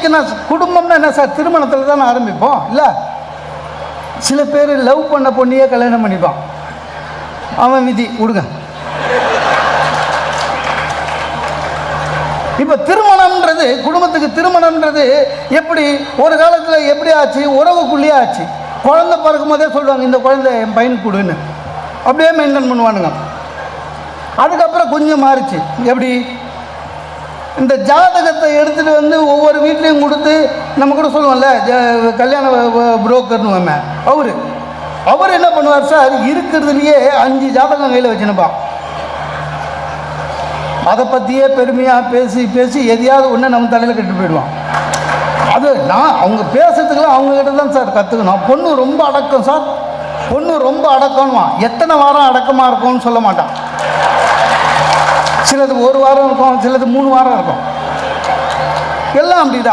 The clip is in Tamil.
என்னைக்குன்னா குடும்பம்னா என்ன சார், திருமணத்தில் தானே ஆரம்பிப்போம் இல்லை? சில பேர் லவ் பண்ண பொண்ணையே கல்யாணம் பண்ணிப்பான், அவன் விதி விடுங்க. இப்போ திருமணம்ன்றது, குடும்பத்துக்கு திருமணம்ன்றது எப்படி ஒரு காலத்தில் எப்படி ஆச்சு, உறவுக்குள்ளேயே ஆச்சு. குழந்தை பிறக்கும் போதே சொல்லுவாங்க இந்த குழந்தை என் பையனுக்கு கொடுன்னு, அப்படியே மெயின்டைன் பண்ணுவானுங்க. அதுக்கப்புறம் கொஞ்சம் மாறிச்சு. எப்படி, இந்த ஜாதகத்தை எடுத்துகிட்டு வந்து ஒவ்வொரு வீட்லேயும் கொடுத்து நம்ம கூட சொல்லுவோம்ல கல்யாண புரோக்கர்னு, அவர் என்ன பண்ணுவார் சார், இருக்கிறதுலையே 5 ஜாதகம் கையில் வச்சுனுப்பான். அதை பற்றியே பெருமையாக பேசி பேசி எதையாவது ஒன்று நம்ம தலையில் கட்டு போயிடுவான். அது நான் அவங்க பேசுறதுக்கெல்லாம் அவங்ககிட்ட தான் சார் கற்றுக்கணும். பொண்ணு ரொம்ப அடக்கம் சார், பொண்ணு ரொம்ப அடக்கணுவான். எத்தனை வாரம் அடக்கமாக இருக்கும்னு சொல்ல மாட்டான். சிலது 1 வாரம் இருக்கும், சிலது 3 வாரம் இருக்கும், எல்லாம் அப்படி தான்.